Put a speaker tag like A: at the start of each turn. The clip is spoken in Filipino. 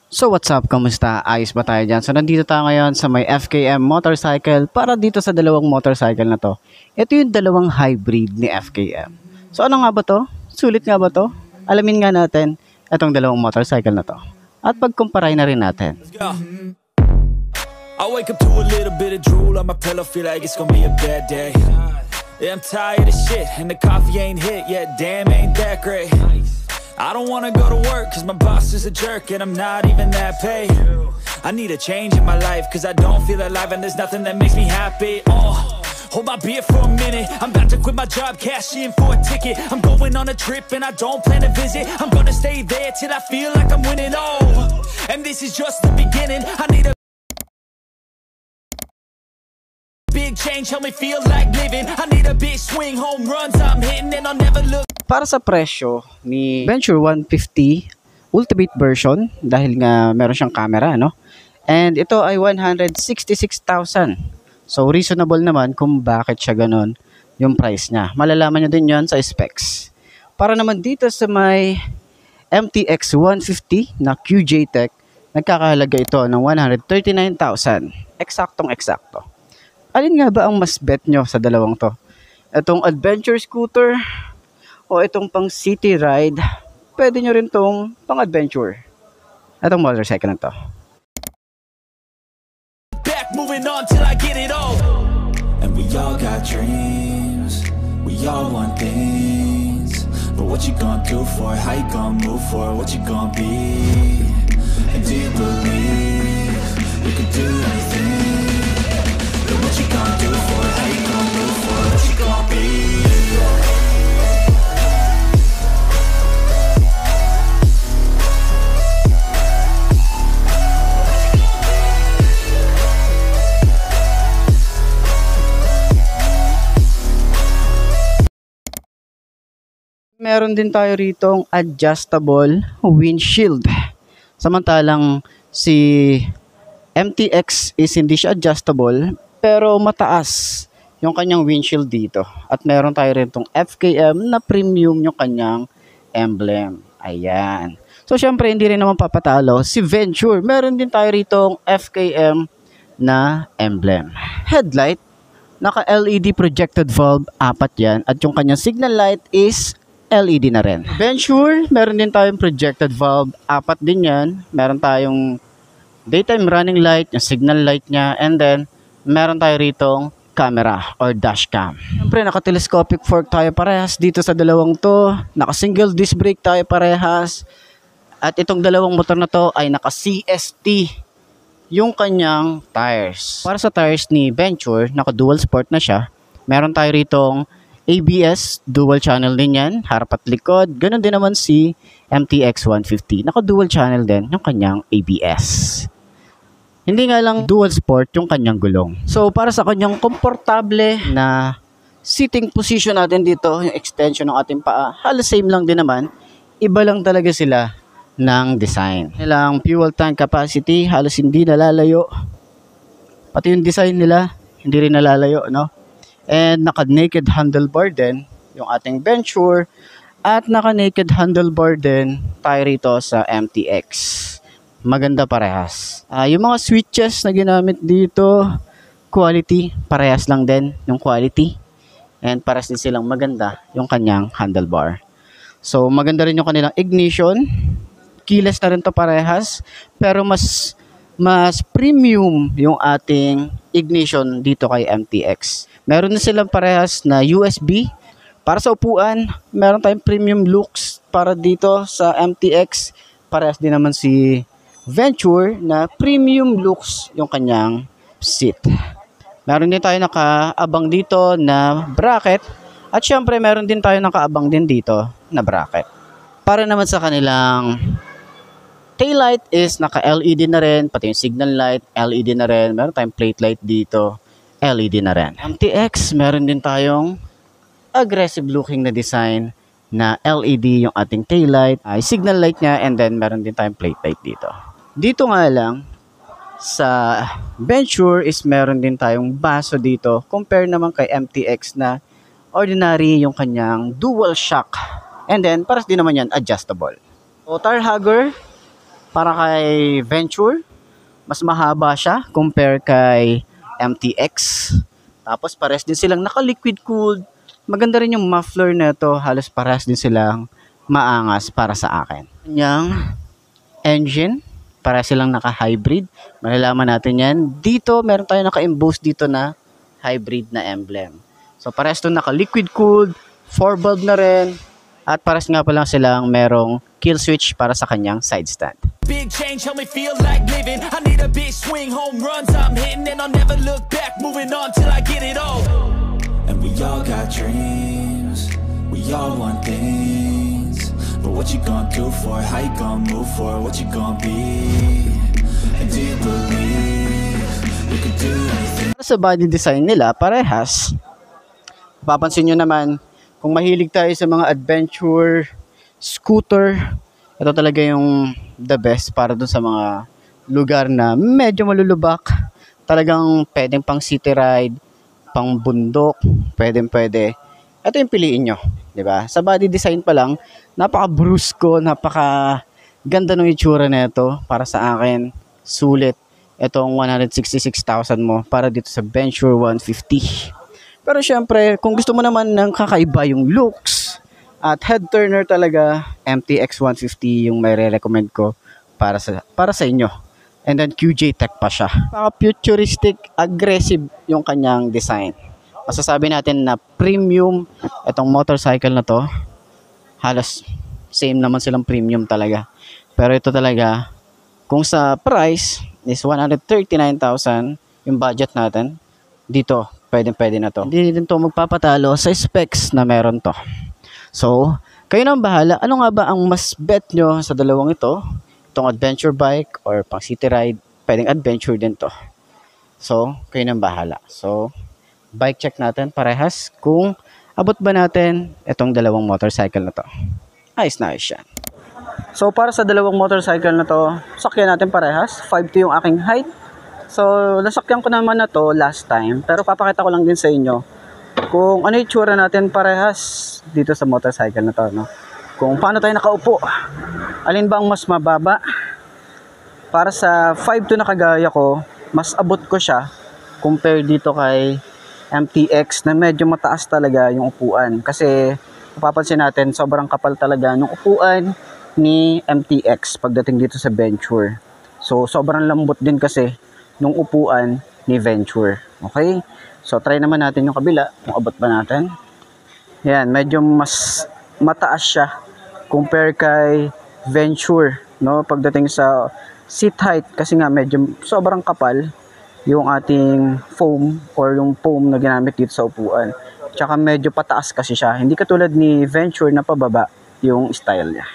A: So what's up? Kamusta? Ayos ba tayo dyan? So nandito tayo ngayon sa may FKM motorcycle para dito sa dalawang motorcycle na to. Ito yung dalawang hybrid ni FKM. So ano nga ba to? Sulit nga ba to? Alamin nga natin itong dalawang motorcycle na to. At pagkumparay na rin natin.
B: Let's go. I wake up to a little bit of drool on my pillow, feel like it's gonna be a bad day. Yeah, I'm tired of shit and the coffee ain't hit yet, damn ain't that great. I don't wanna go to work cause my boss is a jerk and I'm not even that paid. I need a change in my life cause I don't feel alive and there's nothing that makes me happy. Hold my beer for a minute, I'm about to quit my job, cash in for a ticket. I'm going on a trip and I don't plan to visit. I'm gonna stay there till I feel like I'm winning, and this is just the beginning. I need a big change, help me feel like living. I need a big swing, home runs I'm hitting and I'll never look.
A: Para sa presyo ni Venture 150 Ultimate version, dahil nga meron siyang camera, no? And ito ay 166,000. So reasonable naman kung bakit siya ganun yung price niya. Malalaman nyo din yon sa specs. Para naman dito sa may MTX 150 na QJ Tech, nagkakahalaga ito ng 139,000. Eksaktong-eksakto. Alin nga ba ang mas bet nyo sa dalawang to? Itong adventure scooter o itong pang city ride? Pwede nyo rin tong pang adventure. Itong motorcycle na to.
B: Back moving on till I get it all. And we all got dreams. We all want things. But what you gonna do for it? How you gonna move for it? What you gonna be? And do you believe you can do anything? But what you gonna do for it? How you gonna move for it? What you gonna be?
A: Meron din tayo ritong adjustable windshield. Samantalang si MTX is hindi siya adjustable pero mataas yung kanyang windshield dito. At meron tayo rin itong FKM na premium yung kanyang emblem. Ayan. So syempre hindi rin naman papatalo si Venture. Meron din tayo ritong FKM na emblem. Headlight, naka LED projected bulb, 4 yan. At yung kanyang signal light is LED na rin. Venture, meron din tayong projected bulb, 4 din yan. Meron tayong daytime running light, yung signal light niya, and then meron tayo ritong camera or dash cam. Siyempre, naka-telescopic fork tayo parehas dito sa dalawang to. Naka-single disc brake tayo parehas. At itong dalawang motor na to ay naka-CST yung kanyang tires. Para sa tires ni Venture, naka-dual sport na siya. Meron tayo ritong ABS, dual channel din yan, harap at likod. Ganon din naman si MTX 150. Naka-dual channel din yung kanyang ABS. Hindi nga lang dual sport yung kanyang gulong. So, para sa kanyang komportable na sitting position natin dito, yung extension ng ating paa, halos same lang din naman. Iba lang talaga sila ng design. Nilang fuel tank capacity, halos hindi nalalayo. Pati yung design nila, hindi rin nalalayo, no? And naka-naked handlebar din yung ating Venture. At naka-naked handlebar din tayo rito sa MTX. Maganda parehas. Yung mga switches na ginamit dito, quality, parehas lang din yung quality. And parehas din silang maganda yung kanyang handlebar. So maganda rin yung kanilang ignition. Keyless na rin to parehas. Pero mas premium yung ating ignition dito kay MTX. Meron na silang parehas na USB. Para sa upuan, meron tayong premium looks para dito sa MTX. Parehas din naman si Venture na premium looks yung kanyang seat. Meron din tayo nakaabang dito na bracket. At syempre meron din tayo nakaabang din dito na bracket. Para naman sa kanilang taillight is naka-LED na rin. Pati yung signal light, LED na rin. Meron tayong plate light dito, LED na rin. MTX, meron din tayong aggressive looking na design na LED yung ating taillight, ay signal light niya, and then meron din tayong plate light dito. Dito nga lang, sa Venture is meron din tayong baso dito compare naman kay MTX na ordinary yung kanyang dual shock. And then, paras din naman yan, adjustable. O, tire hugger, para kay Venture, mas mahaba siya compare kay MTX. Tapos pares din silang naka-liquid cooled. Maganda rin yung muffler nito, halos pares din silang maangas para sa akin. Kanyang engine, para silang naka-hybrid. Malalaman natin yan. Dito, meron tayo naka-emboss dito na hybrid na emblem. So, pares to naka-liquid cooled, 4 valve na rin, at pares nga pa lang silang merong kill switch para sa kanyang side stand.
B: Big change, help me feel like living. I need a big swing, home runs I'm hitting, and I'll never look back, moving on till I get it all. And we all got dreams, we all want things, but what you gonna do for it? How you gonna move for it? What you gonna be? And do you believe you can do anything?
A: Sa body design nila, parehas. Papansin nyo naman, kung mahilig tayo sa mga adventure scooter, ito talaga yung the best para dun sa mga lugar na medyo malulubak. Talagang pwedeng pang city ride, pang bundok, pwede. Ito yung piliin nyo, di ba? Sa body design pa lang, napaka-brusco, napaka-ganda ng itsura nito. Para sa akin, sulit itong 166,000 mo para dito sa Venture 150. Pero syempre, kung gusto mo naman ng kakaiba yung looks at head turner talaga, MTX 150 yung may re-recommend ko para sa inyo. And then QJ Tech pa siya. Futuristic, aggressive yung kanyang design. Masasabi natin na premium itong motorcycle na to. Halos same naman silang premium talaga. Pero ito talaga, kung sa price is 139,000 yung budget natin, dito pwede na to. Hindi din to magpapatalo sa specs na meron to. So, kayo nang bahala. Ano nga ba ang mas bet nyo sa dalawang ito? Itong adventure bike or pang city ride, pwedeng adventure din to. So, kayo nang bahala. So, bike check natin parehas kung abot ba natin itong dalawang motorcycle na to. Ayos na ayos yan. So, para sa dalawang motorcycle na to, sakyan natin parehas. 5'2" yung aking height. So, nasakyan ko naman na to last time. Pero papakita ko lang din sa inyo kung ano yung tsura natin parehas dito sa motorcycle na to. No? Kung paano tayo nakaupo. Alin ba ang mas mababa? Para sa 5'2" na kagaya ko, mas abot ko siya compare dito kay MTX na medyo mataas talaga yung upuan. Kasi mapapansin natin, sobrang kapal talaga yung upuan ni MTX pagdating dito sa Venture. So, sobrang lambot din kasi nung upuan ni Venture. Okay? So, try naman natin yung kabila. Kung abot ba natin. Yan, medyo mas mataas siya compare kay Venture. No? Pagdating sa seat height, kasi nga medyo sobrang kapal yung ating foam or yung foam na ginamit dito sa upuan. Tsaka medyo pataas kasi siya. Hindi katulad ni Venture na pababa yung style niya.